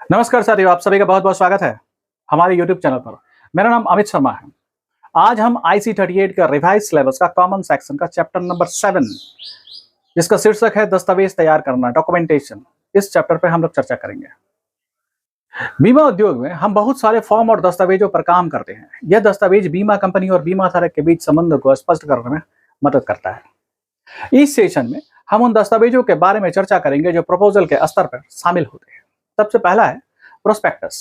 नमस्कार साथियों, आप सभी का बहुत बहुत स्वागत है हमारे YouTube चैनल पर। मेरा नाम अमित शर्मा है। आज हम IC 38 का रिवाइज सिलेबस का कॉमन सेक्शन का चैप्टर नंबर 7 जिसका शीर्षक है दस्तावेज तैयार करना, डॉक्यूमेंटेशन, इस चैप्टर पे हम लोग चर्चा करेंगे। बीमा उद्योग में हम बहुत सारे फॉर्म और दस्तावेजों पर काम करते हैं। यह दस्तावेज बीमा कंपनी और बीमा धारक के बीच संबंध को स्पष्ट करने में मदद करता है। इस सेशन में हम उन दस्तावेजों के बारे में चर्चा करेंगे जो प्रपोजल के स्तर पर शामिल होते हैं। सबसे पहला है प्रोस्पेक्टस।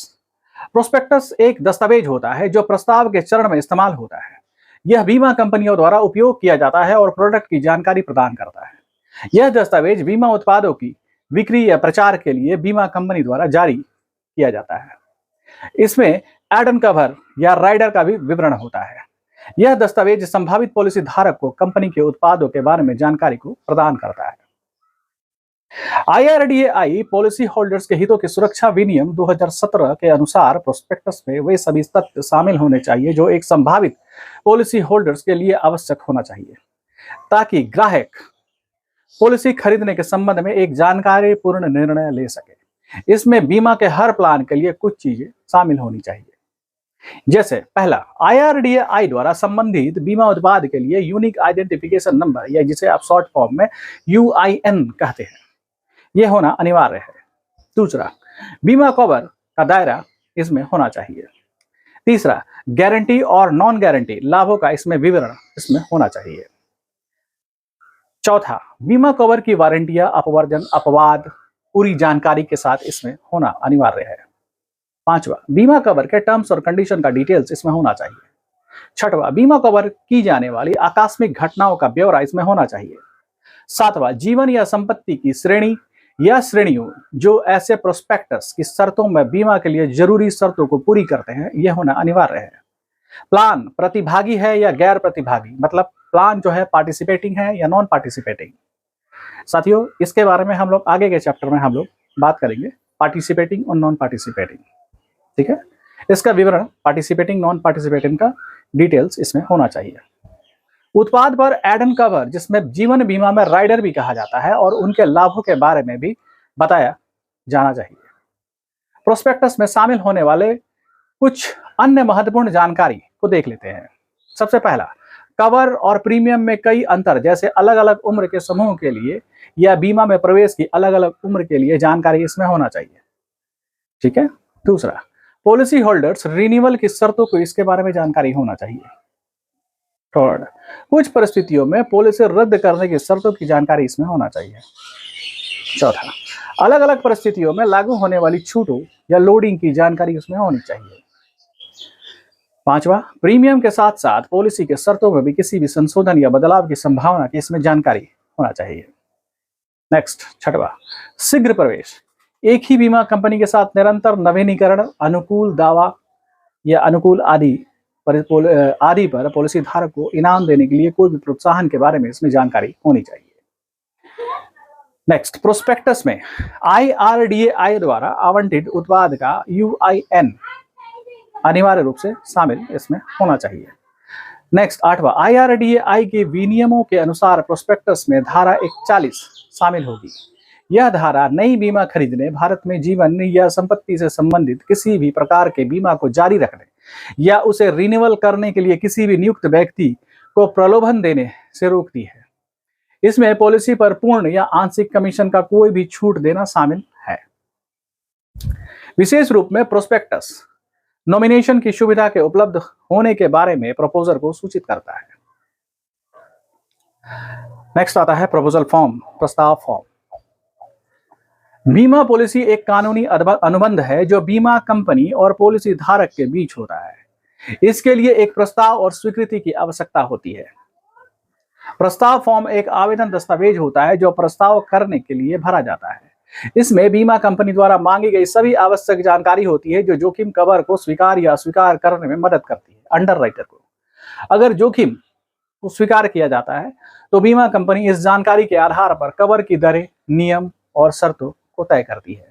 प्रोस्पेक्टस एक दस्तावेज होता है जो प्रस्ताव के चरण में इस्तेमाल होता है। यह बीमा कंपनियों द्वारा उपयोग किया जाता है और प्रोडक्ट की जानकारी प्रदान करता है। यह दस्तावेज बीमा उत्पादों की बिक्री या प्रचार के लिए बीमा कंपनी द्वारा जारी किया जाता है। इसमें एड ऑन कवर या राइडर का भी विवरण होता है। यह दस्तावेज संभावित पॉलिसी धारक को कंपनी के उत्पादों के बारे में जानकारी को प्रदान करता है। IRDAI पॉलिसी होल्डर्स के हितों की सुरक्षा विनियम 2017 के अनुसार प्रोस्पेक्टस में वे सभी तथ्य शामिल होने चाहिए जो एक संभावित पॉलिसी होल्डर्स के लिए आवश्यक होना चाहिए ताकि ग्राहक पॉलिसी खरीदने के संबंध में एक जानकारीपूर्ण निर्णय ले सके। इसमें बीमा के हर प्लान के लिए कुछ चीजें शामिल होनी चाहिए, जैसे पहला, IRDAI द्वारा संबंधित बीमा उत्पाद के लिए यूनिक आइडेंटिफिकेशन नंबर या जिसे आप शॉर्ट फॉर्म में UIN कहते हैं, यह होना अनिवार्य है। दूसरा, बीमा कवर का दायरा इसमें होना चाहिए। तीसरा, गारंटी और नॉन गारंटी लाभों का इसमें विवरण इसमें होना चाहिए। चौथा, बीमा कवर की वारंटी या अपवर्जन अपवाद पूरी जानकारी के साथ इसमें होना अनिवार्य है। पांचवा, बीमा कवर के टर्म्स और कंडीशन का डिटेल्स इसमें होना चाहिए। छठवां, बीमा कवर की जाने वाली आकस्मिक घटनाओं का ब्यौरा इसमें होना चाहिए। सातवां, जीवन या संपत्ति की श्रेणी या श्रेणियों जो ऐसे प्रोस्पेक्टस की शर्तों में बीमा के लिए जरूरी शर्तों को पूरी करते हैं, यह होना अनिवार्य है। प्लान प्रतिभागी है या गैर प्रतिभागी, मतलब प्लान जो है पार्टिसिपेटिंग है या नॉन पार्टिसिपेटिंग। साथियों, इसके बारे में हम लोग आगे के चैप्टर में हम लोग बात करेंगे, पार्टिसिपेटिंग और नॉन पार्टिसिपेटिंग। ठीक है, इसका विवरण पार्टिसिपेटिंग नॉन पार्टिसिपेटिंग का डिटेल्स इसमें होना चाहिए। उत्पाद पर एड ऑन कवर, जिसमें जीवन बीमा में राइडर भी कहा जाता है, और उनके लाभों के बारे में भी बताया जाना चाहिए। प्रोस्पेक्टस में शामिल होने वाले कुछ अन्य महत्वपूर्ण जानकारी को देख लेते हैं। सबसे पहला, कवर और प्रीमियम में कई अंतर, जैसे अलग अलग उम्र के समूह के लिए या बीमा में प्रवेश की अलग अलग उम्र के लिए जानकारी इसमें होना चाहिए। ठीक है। दूसरा, पॉलिसी होल्डर्स रिन्यूअल की शर्तों को इसके बारे में जानकारी होना चाहिए। थर्ड, कुछ परिस्थितियों में पॉलिसी रद्द करने की शर्तों की जानकारी इसमें होना चाहिए। चौथा, अलग अलग परिस्थितियों में लागू होने वाली छूटों या लोडिंग की जानकारी उसमें होनी चाहिए। पांचवा, प्रीमियम के साथ साथ पॉलिसी के शर्तों में भी किसी भी संशोधन या बदलाव की संभावना की इसमें जानकारी होना चाहिए। नेक्स्ट, छठवा, शीघ्र प्रवेश, एक ही बीमा कंपनी के साथ निरंतर नवीनीकरण, अनुकूल दावा या अनुकूल आदि पर पॉलिसी धारक को इनाम देने के लिए कोई भी प्रोत्साहन के बारे में इसमें जानकारी होनी चाहिए। नेक्स्ट, प्रोस्पेक्टस में IRDAI द्वारा आवंटित उत्पाद का UIN अनिवार्य रूप से शामिल इसमें होना चाहिए। नेक्स्ट, आठवां, IRDAI के विनियमों के अनुसार प्रोस्पेक्टस में धारा 41 शामिल होगी। यह धारा नई बीमा खरीदने, भारत में जीवन या संपत्ति से संबंधित किसी भी प्रकार के बीमा को जारी रखने या उसे रिन्यूअल करने के लिए किसी भी नियुक्त व्यक्ति को प्रलोभन देने से रोकती है। इसमें पॉलिसी पर पूर्ण या आंशिक कमीशन का कोई भी छूट देना शामिल है। विशेष रूप में प्रोस्पेक्टस नॉमिनेशन की सुविधा के उपलब्ध होने के बारे में प्रपोजल को सूचित करता है। नेक्स्ट आता है प्रपोजल फॉर्म, प्रस्ताव फॉर्म। बीमा पॉलिसी एक कानूनी अनुबंध है जो बीमा कंपनी और पॉलिसी धारक के बीच होता है। इसके लिए एक प्रस्ताव और स्वीकृति की आवश्यकता होती है। प्रस्ताव फॉर्म एक आवेदन दस्तावेज होता है जो प्रस्ताव करने के लिए भरा जाता है। इसमें बीमा कंपनी द्वारा मांगी गई सभी आवश्यक जानकारी होती है जो जोखिम कवर को स्वीकार या अस्वीकार करने में मदद करती है अंडरराइटर को। अगर जोखिम को स्वीकार किया जाता है तो बीमा कंपनी इस जानकारी के आधार पर कवर की दरें, नियम और शर्तों को तय करती है।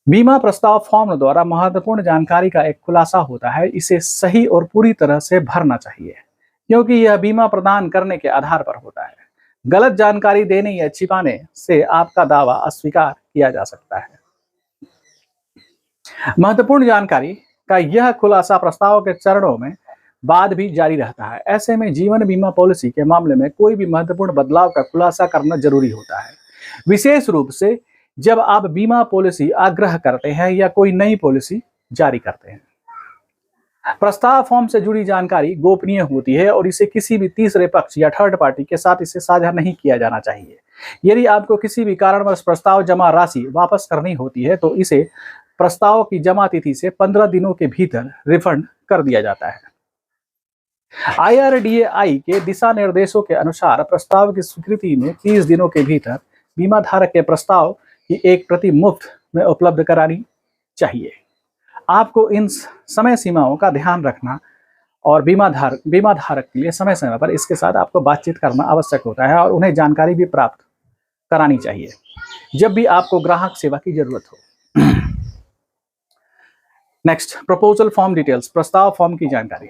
बीमा प्रस्ताव फॉर्म द्वारा महत्वपूर्ण जानकारी का एक खुलासा होता है। इसे सही और पूरी तरह से भरना चाहिए क्योंकि यह बीमा प्रदान करने के आधार पर होता है। गलत जानकारी देने या छिपाने से आपका दावा अस्वीकार किया जा सकता है। महत्वपूर्ण जानकारी का यह खुलासा प्रस्ताव के चरणों में बाद भी जारी रहता है। ऐसे में जीवन बीमा पॉलिसी के मामले में कोई भी महत्वपूर्ण बदलाव का खुलासा करना जरूरी होता है, विशेष रूप से जब आप बीमा पॉलिसी आग्रह करते हैं या कोई नई पॉलिसी जारी करते हैं। प्रस्ताव फॉर्म से जुड़ी जानकारी गोपनीय होती है और इसे किसी भी तीसरे पक्ष या थर्ड पार्टी के साथ इसे साझा नहीं किया जाना चाहिए। यदि आपको किसी भी कारणवश प्रस्ताव जमा राशि वापस करनी होती है तो इसे प्रस्ताव की जमा तिथि से 15 दिनों के भीतर रिफंड कर दिया जाता है। IRDAI के दिशा निर्देशों के अनुसार प्रस्ताव की स्वीकृति में 30 दिनों के भीतर बीमा धारक के प्रस्ताव की एक प्रति मुफ्त में उपलब्ध करानी चाहिए। आपको इन समय सीमाओं का ध्यान रखना और बीमा धारक के लिए समय समय पर इसके साथ आपको बातचीत करना आवश्यक होता है और उन्हें जानकारी भी प्राप्त करानी चाहिए जब भी आपको ग्राहक सेवा की जरूरत हो। Next, proposal form details. प्रस्ताव फॉर्म की जानकारी।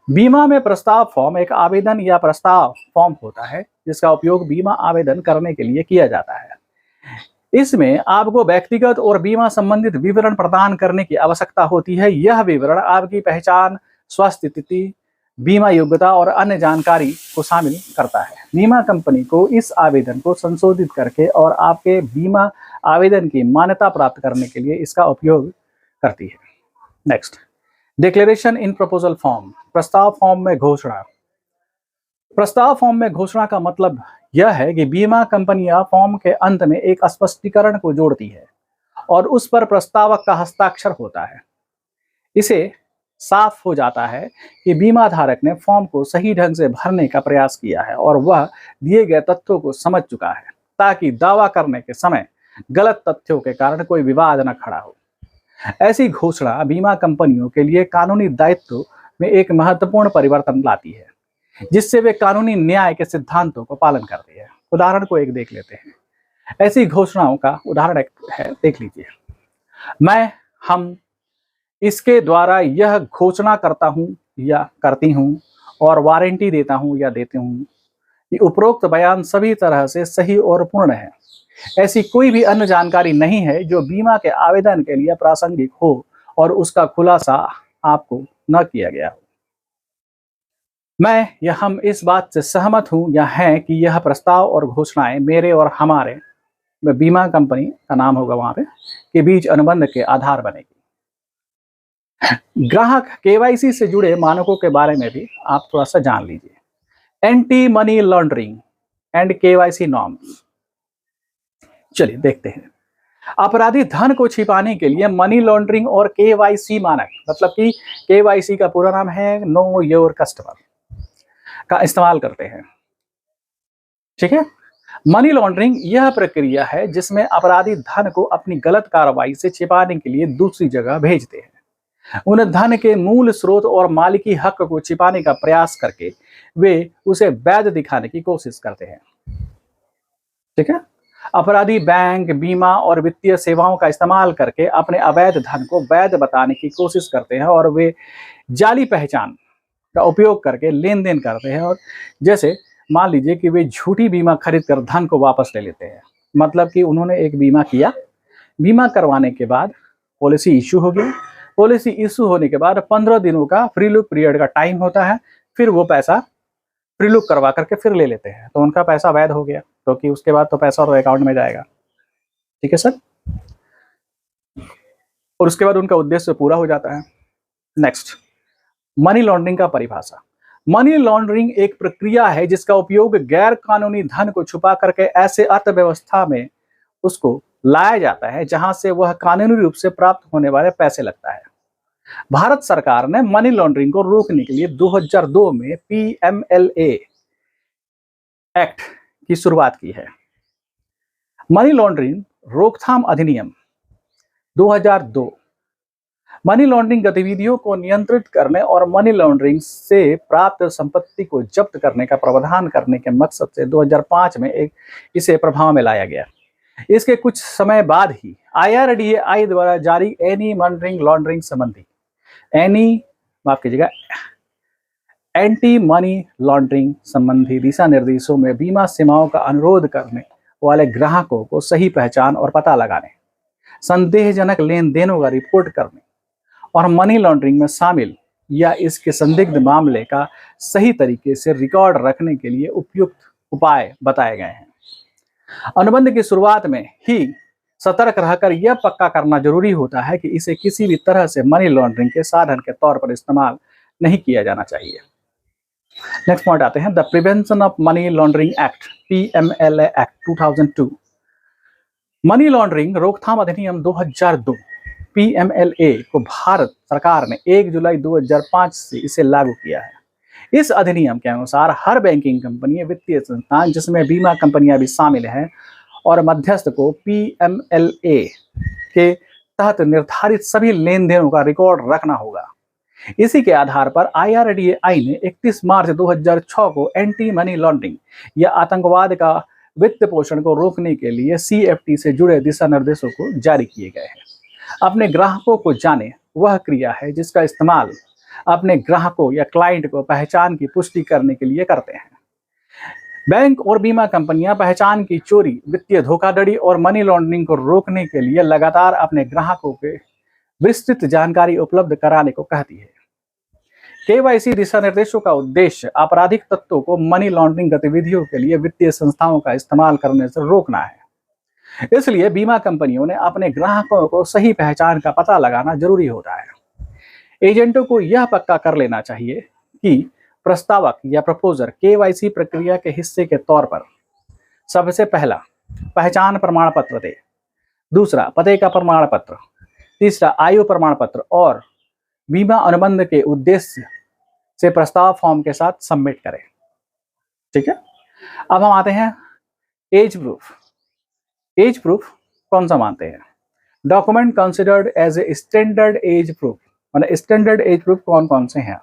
बीमा में प्रस्ताव फॉर्म एक आवेदन या प्रस्ताव फॉर्म होता है जिसका उपयोग बीमा आवेदन करने के लिए किया जाता है। इसमें आपको व्यक्तिगत और बीमा संबंधित विवरण प्रदान करने की आवश्यकता होती है। यह विवरण आपकी पहचान, स्वास्थ्य स्थिति, बीमा योग्यता और अन्य जानकारी को शामिल करता है। बीमा कंपनी को इस आवेदन को संशोधित करके और आपके बीमा आवेदन की मान्यता प्राप्त करने के लिए इसका उपयोग करती है। नेक्स्ट, डिक्लेरेशन इन प्रपोजल फॉर्म। प्रस्ताव फॉर्म में घोषणा। प्रस्ताव फॉर्म में घोषणा का मतलब यह है कि बीमा कंपनियां फॉर्म के अंत में एक स्पष्टीकरण को जोड़ती है और उस पर प्रस्तावक का हस्ताक्षर होता है। इसे साफ हो जाता है कि बीमा धारक ने फॉर्म को सही ढंग से भरने का प्रयास किया है और वह दिए गए तथ्यों को समझ चुका है ताकि दावा करने के समय गलत तथ्यों के कारण कोई विवाद न खड़ा हो। ऐसी घोषणा बीमा कंपनियों के लिए कानूनी दायित्व में एक महत्वपूर्ण परिवर्तन लाती है जिससे वे कानूनी न्याय के सिद्धांतों को पालन करते हैं। उदाहरण को एक देख लेते हैं। ऐसी घोषणाओं का उदाहरण एक है, देख लीजिए। मैं, हम इसके द्वारा यह घोषणा करता हूं या करती हूं और वारंटी देता हूं या देते हूं कि उपरोक्त बयान सभी तरह से सही और पूर्ण है। ऐसी कोई भी अन्य जानकारी नहीं है जो बीमा के आवेदन के लिए प्रासंगिक हो और उसका खुलासा आपको न किया गया हो। मैं या हम इस बात से सहमत हूं या हैं कि यह प्रस्ताव और घोषणाएं मेरे और हमारे बीमा कंपनी का नाम होगा वहां पे के बीच अनुबंध के आधार बनेगी। ग्राहक KYC से जुड़े मानकों के बारे में भी आप थोड़ा सा जान लीजिए। Anti money laundering and KYC norms. चलिए देखते हैं। अपराधी धन को छिपाने के लिए मनी लॉन्ड्रिंग और KYC मानक, मतलब कि KYC का पूरा नाम है नो योर कस्टमर, का इस्तेमाल करते हैं। ठीक है। मनी लॉन्ड्रिंग यह प्रक्रिया है जिसमें अपराधी धन को अपनी गलत कार्रवाई से छिपाने के लिए दूसरी जगह भेजते हैं। उन धन के मूल स्रोत और मालिकी हक को छिपाने का प्रयास करके वे उसे वैध दिखाने की कोशिश करते हैं। ठीक है। अपराधी बैंक, बीमा और वित्तीय सेवाओं का इस्तेमाल करके अपने अवैध धन को वैध बताने की कोशिश करते हैं और वे जाली पहचान का उपयोग करके लेन देन करते हैं। और जैसे मान लीजिए कि वे झूठी बीमा खरीद कर धन को वापस ले लेते हैं। मतलब कि उन्होंने एक बीमा किया, बीमा करवाने के बाद पॉलिसी इशू हो गई। पॉलिसी इशू होने के बाद 15 दिनों का फ्री लुक पीरियड का टाइम होता है, फिर वो पैसा फ्री लुक करवा करके फिर ले लेते हैं, तो उनका पैसा वैध हो गया, क्योंकि उसके बाद तो पैसा तो अकाउंट में जाएगा। ठीक है सर। और उसके बाद उनका उद्देश्य पूरा हो जाता है। नेक्स्ट, मनी लॉन्ड्रिंग का परिभाषा। मनी लॉन्ड्रिंग एक प्रक्रिया है जिसका उपयोग गैर कानूनी धन को छुपा करके ऐसे अर्थव्यवस्था में उसको लाया जाता है जहां से वह कानूनी रूप से प्राप्त होने वाले पैसे लगता है। भारत सरकार ने मनी लॉन्ड्रिंग को रोकने के लिए 2002 में PMLA एक्ट की शुरुआत की है। मनी लॉन्ड्रिंग रोकथाम अधिनियम 2002 मनी लॉन्ड्रिंग गतिविधियों को नियंत्रित करने और मनी लॉन्ड्रिंग से प्राप्त संपत्ति को जब्त करने का प्रावधान करने के मकसद से 2005 में इसे प्रभाव में लाया गया। इसके कुछ समय बाद ही IRDAI द्वारा जारी एनी मनी लॉन्ड्रिंग संबंधी एंटी मनी लॉन्ड्रिंग संबंधी दिशा निर्देशों में बीमा सेवाओं का अनुरोध करने वाले ग्राहकों को सही पहचान और पता लगाने, संदेहजनक लेन देनों का रिपोर्ट करने और मनी लॉन्ड्रिंग में शामिल या इसके संदिग्ध मामले का सही तरीके से रिकॉर्ड रखने के लिए उपयुक्त उपाय बताए गए हैं। अनुबंध की शुरुआत में ही सतर्क रहकर यह पक्का करना जरूरी होता है कि इसे किसी भी तरह से मनी लॉन्ड्रिंग के साधन के तौर पर इस्तेमाल नहीं किया जाना चाहिए। नेक्स्ट पॉइंट आते हैं, the prevention of money laundering act PMLA act 2002। Money laundering रोकथाम अधिनियम 2002 PMLA को भारत सरकार ने 1 जुलाई 2005 से इसे लागू किया है। इस अधिनियम के अनुसार हर बैंकिंग कंपनी, वित्तीय संस्थान जिसमें बीमा कंपनियां भी शामिल हैं और मध्यस्थ को PMLA के तहत निर्धारित सभी लेन देनों का रिकॉर्ड रखना होगा। इसी के आधार पर IRDAI ने 31 मार्च 2006 को एंटी मनी लॉन्ड्रिंग या आतंकवाद का वित्त पोषण को रोकने के लिए CFT से जुड़े दिशा निर्देशों को जारी किए गए हैं। अपने ग्राहकों को जाने वह क्रिया है जिसका इस्तेमाल अपने ग्राहकों या क्लाइंट को पहचान की पुष्टि करने के लिए करते हैं। बैंक और बीमा कंपनियां पहचान की चोरी, वित्तीय धोखाधड़ी और मनी लॉन्ड्रिंग को रोकने के लिए लगातार अपने ग्राहकों के विस्तृत जानकारी उपलब्ध कराने को कहती है। KYC दिशा निर्देशों का उद्देश्य आपराधिक तत्वों को मनी लॉन्ड्रिंग गतिविधियों के लिए वित्तीय संस्थाओं का इस्तेमाल करने से रोकना है। इसलिए बीमा कंपनियों ने अपने ग्राहकों को सही पहचान का पता लगाना जरूरी होता है। एजेंटों को यह पक्का कर लेना चाहिए कि प्रस्तावक या प्रपोजर KYC प्रक्रिया के हिस्से के तौर पर सबसे पहला पहचान प्रमाण पत्र दे, दूसरा पते का प्रमाण पत्र, तीसरा आयु प्रमाण पत्र और बीमा अनुबंध के उद्देश्य से प्रस्ताव फॉर्म के साथ सबमिट करें। ठीक है, अब हम आते हैं एज प्रूफ। एज प्रूफ कौन सा मानते हैं? Document considered as a standard age proof. मतलब स्टैंडर्ड एज प्रूफ कौन कौन से हैं?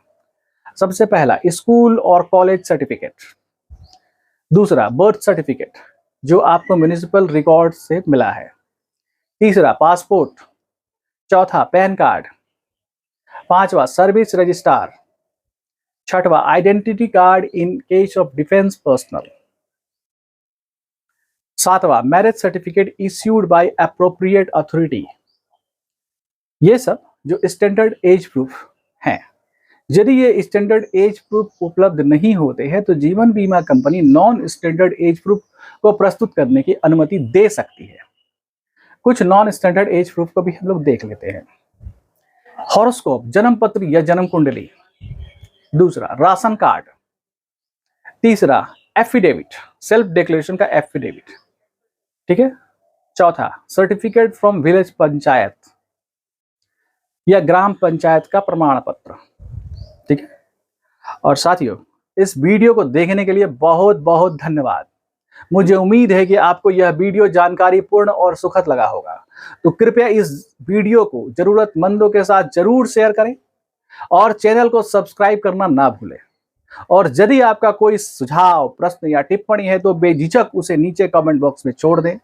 सबसे पहला स्कूल और कॉलेज सर्टिफिकेट, दूसरा बर्थ सर्टिफिकेट जो आपको म्युनिसिपल रिकॉर्ड से मिला है, तीसरा पासपोर्ट, चौथा पैन कार्ड, पांचवा सर्विस रजिस्ट्रार, छठवा identity card in case of defence personnel, सातवां marriage certificate issued by appropriate authority. ये सब जो स्टैंडर्ड एज प्रूफ हैं। यदि ये स्टैंडर्ड एज प्रूफ उपलब्ध नहीं होते हैं तो जीवन बीमा company non standard age proof को प्रस्तुत करने की अनुमति दे सकती है। कुछ नॉन स्टैंडर्ड एज प्रूफ को भी हम लोग देख लेते हैं। हॉरोस्कोप, जन्म पत्र या जन्म कुंडली, दूसरा राशन कार्ड, तीसरा एफिडेविट, सेल्फ डिक्लेरेशन का एफिडेविट, ठीक है, चौथा सर्टिफिकेट फ्रॉम विलेज पंचायत या ग्राम पंचायत का प्रमाण पत्र। ठीक है, और साथियों इस वीडियो को देखने के लिए बहुत बहुत धन्यवाद। मुझे उम्मीद है कि आपको यह वीडियो जानकारी पूर्ण और सुखद लगा होगा। तो कृपया इस वीडियो को जरूरतमंदों के साथ जरूर शेयर करें और चैनल को सब्सक्राइब करना ना भूलें। और यदि आपका कोई सुझाव, प्रश्न या टिप्पणी है तो बेझिझक उसे नीचे कमेंट बॉक्स में छोड़ दें,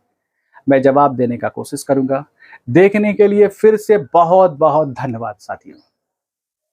मैं जवाब देने का कोशिश करूंगा। देखने के लिए फिर से बहुत बहुत धन्यवाद साथियों।